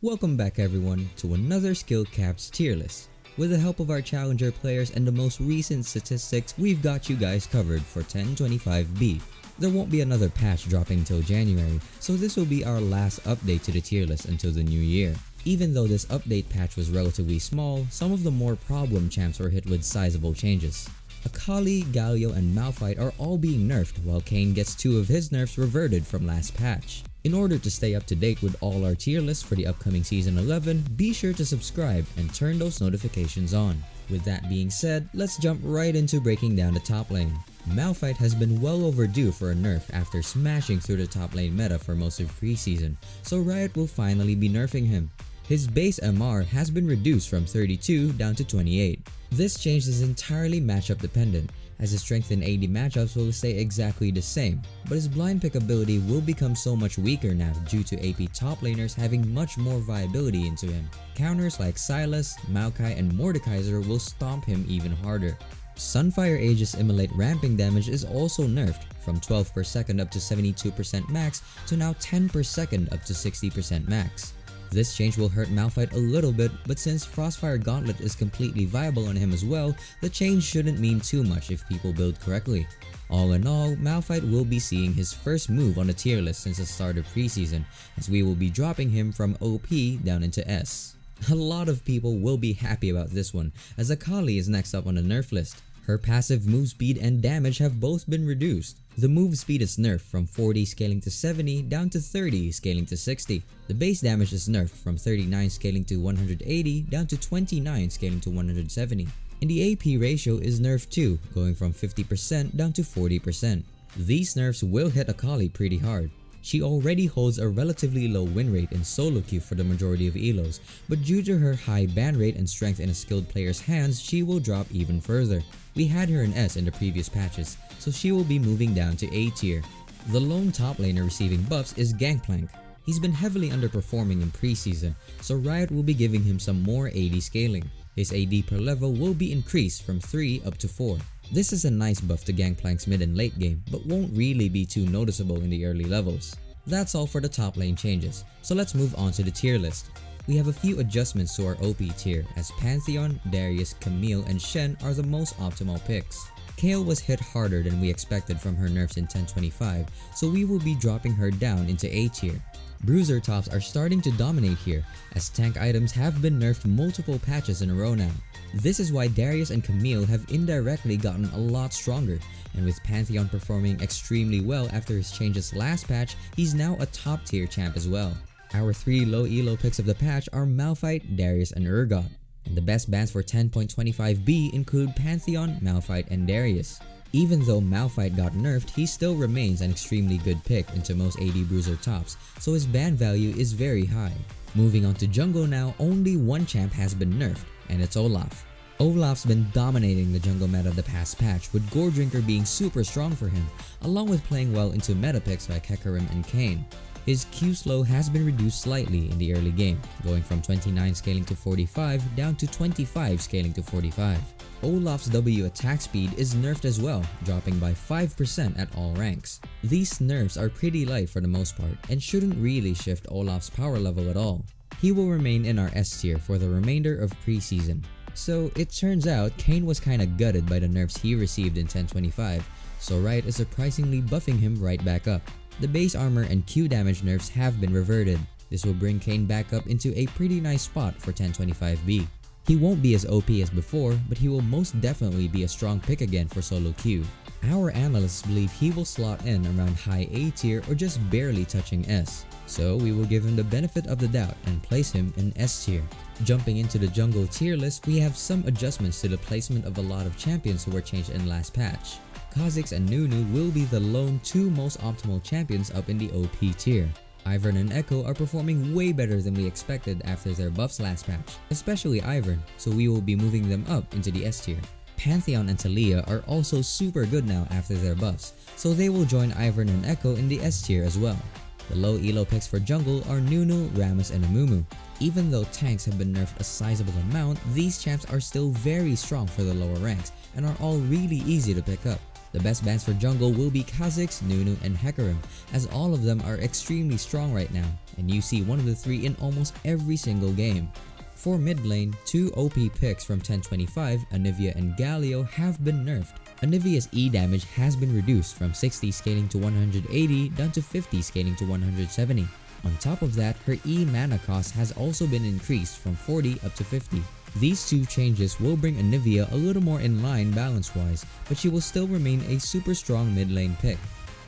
Welcome back everyone to another skill caps tier list. With the help of our challenger players and the most recent statistics, we've got you guys covered for 1025B. There won't be another patch dropping till January, so this will be our last update to the tier list until the new year. Even though this update patch was relatively small, some of the more problem champs were hit with sizable changes. Akali, Galio, and Malphite are all being nerfed, while Kayn gets 2 of his nerfs reverted from last patch. In order to stay up to date with all our tier lists for the upcoming Season 11, be sure to subscribe and turn those notifications on. With that being said, let's jump right into breaking down the top lane. Malphite has been well overdue for a nerf after smashing through the top lane meta for most of preseason, so Riot will finally be nerfing him. His base MR has been reduced from 32 down to 28. This change is entirely matchup dependent, as his strength in AD matchups will stay exactly the same, but his blind pick ability will become so much weaker now due to AP top laners having much more viability into him. Counters like Sylas, Maokai, and Mordekaiser will stomp him even harder. Sunfire Aegis Immolate ramping damage is also nerfed from 12 per second up to 72% max to now 10 per second up to 60% max. This change will hurt Malphite a little bit, but since Frostfire Gauntlet is completely viable on him as well, the change shouldn't mean too much if people build correctly. All in all, Malphite will be seeing his first move on the tier list since the start of preseason, as we will be dropping him from OP down into S. A lot of people will be happy about this one, as Akali is next up on the nerf list. Her passive move speed and damage have both been reduced. The move speed is nerfed from 40 scaling to 70 down to 30 scaling to 60. The base damage is nerfed from 39 scaling to 180 down to 29 scaling to 170. And the AP ratio is nerfed too, going from 50% down to 40%. These nerfs will hit Akali pretty hard. She already holds a relatively low win rate in solo queue for the majority of elos, but due to her high ban rate and strength in a skilled player's hands, she will drop even further. We had her in S in the previous patches, so she will be moving down to A tier. The lone top laner receiving buffs is Gangplank. He's been heavily underperforming in preseason, so Riot will be giving him some more AD scaling. His AD per level will be increased from 3 up to 4. This is a nice buff to Gangplank's mid and late game, but won't really be too noticeable in the early levels. That's all for the top lane changes, so let's move on to the tier list. We have a few adjustments to our OP tier, as Pantheon, Darius, Camille, and Shen are the most optimal picks. Kayle was hit harder than we expected from her nerfs in 1025, so we will be dropping her down into A tier. Bruiser tops are starting to dominate here, as tank items have been nerfed multiple patches in a row now. This is why Darius and Camille have indirectly gotten a lot stronger, and with Pantheon performing extremely well after his changes last patch, he's now a top tier champ as well. Our 3 low elo picks of the patch are Malphite, Darius, and Urgot, and the best bans for 10.25B include Pantheon, Malphite, and Darius. Even though Malphite got nerfed, he still remains an extremely good pick into most AD Bruiser tops, so his ban value is very high. Moving on to jungle now, only one champ has been nerfed, and it's Olaf. Olaf's been dominating the jungle meta the past patch, with Gore Drinker being super strong for him, along with playing well into meta picks like Hecarim and Kayn. His Q slow has been reduced slightly in the early game, going from 29 scaling to 45 down to 25 scaling to 45. Olaf's W attack speed is nerfed as well, dropping by 5% at all ranks. These nerfs are pretty light for the most part and shouldn't really shift Olaf's power level at all. He will remain in our S tier for the remainder of preseason. So it turns out Kayn was kinda gutted by the nerfs he received in 1025, so Riot is surprisingly buffing him right back up. The base armor and Q damage nerfs have been reverted. This will bring Kayn back up into a pretty nice spot for 1025B. He won't be as OP as before, but he will most definitely be a strong pick again for solo queue. Our analysts believe he will slot in around high A tier or just barely touching S, so we will give him the benefit of the doubt and place him in S tier. Jumping into the jungle tier list, we have some adjustments to the placement of a lot of champions who were changed in last patch. Kha'Zix and Nunu will be the lone 2 most optimal champions up in the OP tier. Ivern and Echo are performing way better than we expected after their buffs last patch, especially Ivern, so we will be moving them up into the S tier. Pantheon and Talia are also super good now after their buffs, so they will join Ivern and Echo in the S tier as well. The low elo picks for jungle are Nunu, Rammus, and Amumu. Even though tanks have been nerfed a sizable amount, these champs are still very strong for the lower ranks and are all really easy to pick up. The best bans for jungle will be Kha'Zix, Nunu, and Hecarim, as all of them are extremely strong right now, and you see one of the three in almost every single game. For mid lane, 2 OP picks from 1025, Anivia and Galio, have been nerfed. Anivia's E damage has been reduced from 60 scaling to 180 down to 50 scaling to 170. On top of that, her E mana cost has also been increased from 40 up to 50. These two changes will bring Anivia a little more in line balance-wise, but she will still remain a super strong mid lane pick.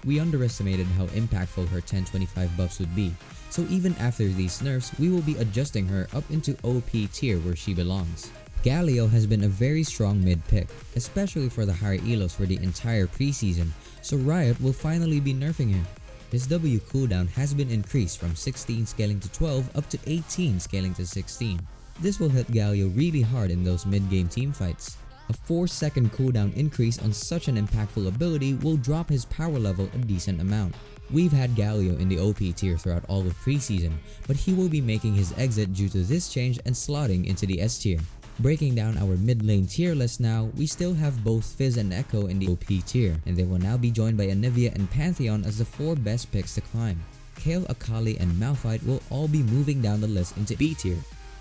We underestimated how impactful her 1025 buffs would be, so even after these nerfs, we will be adjusting her up into OP tier where she belongs. Galio has been a very strong mid pick, especially for the higher elos for the entire preseason, so Riot will finally be nerfing him. His W cooldown has been increased from 16 scaling to 12 up to 18 scaling to 16. This will hit Galio really hard in those mid-game teamfights. A 4-second cooldown increase on such an impactful ability will drop his power level a decent amount. We've had Galio in the OP tier throughout all of preseason, but he will be making his exit due to this change and slotting into the S tier. Breaking down our mid lane tier list now, we still have both Fizz and Echo in the OP tier, and they will now be joined by Anivia and Pantheon as the 4 best picks to climb. Kayle, Akali, and Malphite will all be moving down the list into B tier.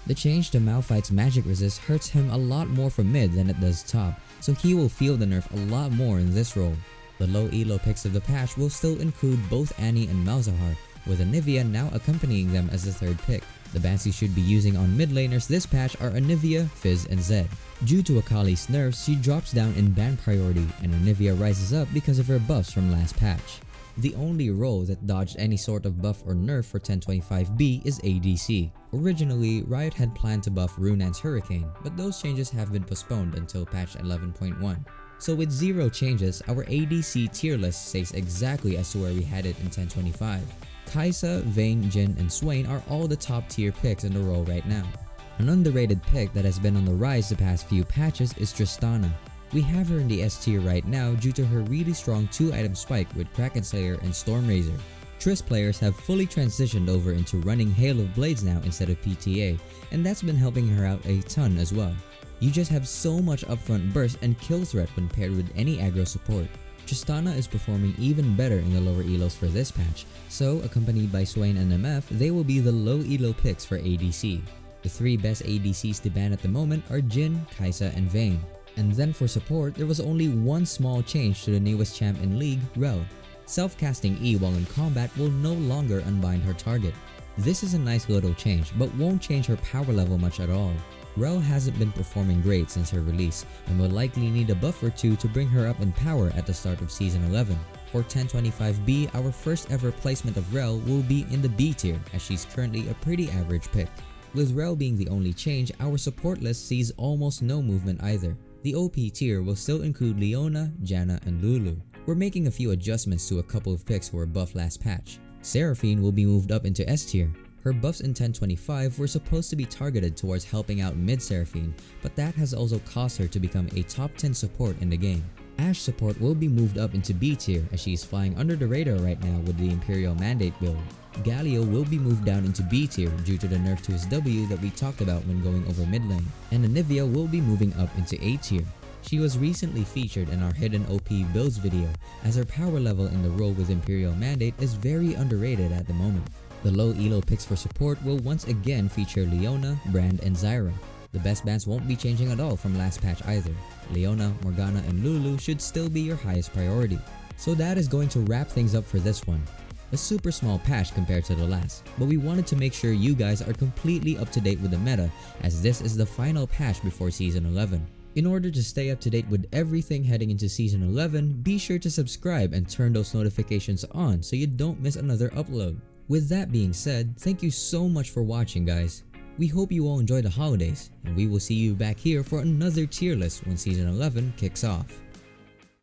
The change to Malphite's magic resist hurts him a lot more from mid than it does top, so he will feel the nerf a lot more in this role. The low elo picks of the patch will still include both Annie and Malzahar, with Anivia now accompanying them as the 3rd pick. The bans you should be using on mid laners this patch are Anivia, Fizz, and Zed. Due to Akali's nerfs, she drops down in ban priority, and Anivia rises up because of her buffs from last patch. The only role that dodged any sort of buff or nerf for 1025B is ADC. Originally, Riot had planned to buff Runan's Hurricane, but those changes have been postponed until patch 11.1. So with 0 changes, our ADC tier list stays exactly as to where we had it in 1025. Kai'Sa, Vayne, Jhin, and Swain are all the top tier picks in the role right now. An underrated pick that has been on the rise the past few patches is Tristana. We have her in the S tier right now due to her really strong 2-item spike with Kraken Slayer and Stormrazor. Trist players have fully transitioned over into running Hail of Blades now instead of PTA, and that's been helping her out a ton as well. You just have so much upfront burst and kill threat when paired with any aggro support. Tristana is performing even better in the lower elos for this patch, so accompanied by Swain and MF, they will be the low elo picks for ADC. The 3 best ADCs to ban at the moment are Jhin, Kai'Sa, and Vayne. And then for support, there was only one small change to the newest champ in League, Rell. Self-casting E while in combat will no longer unbind her target. This is a nice little change, but won't change her power level much at all. Rell hasn't been performing great since her release, and will likely need a buff or two to bring her up in power at the start of Season 11. For 1025B, our first ever placement of Rell will be in the B tier, as she's currently a pretty average pick. With Rell being the only change, our support list sees almost no movement either. The OP tier will still include Leona, Janna, and Lulu. We're making a few adjustments to a couple of picks who were buffed last patch. Seraphine will be moved up into S tier. Her buffs in 1025 were supposed to be targeted towards helping out mid Seraphine, but that has also caused her to become a top 10 support in the game. Ashe support will be moved up into B tier as she is flying under the radar right now with the Imperial Mandate build. Galio will be moved down into B tier due to the nerf to his W that we talked about when going over mid lane, and Anivia will be moving up into A tier. She was recently featured in our hidden OP builds video, as her power level in the role with Imperial Mandate is very underrated at the moment. The low elo picks for support will once again feature Leona, Brand, and Zyra. The best bans won't be changing at all from last patch either. Leona, Morgana, and Lulu should still be your highest priority. So that is going to wrap things up for this one. A super small patch compared to the last, but we wanted to make sure you guys are completely up to date with the meta, as this is the final patch before Season 11. In order to stay up to date with everything heading into Season 11, be sure to subscribe and turn those notifications on so you don't miss another upload. With that being said, thank you so much for watching, guys. We hope you all enjoy the holidays, and we will see you back here for another tier list when Season 11 kicks off.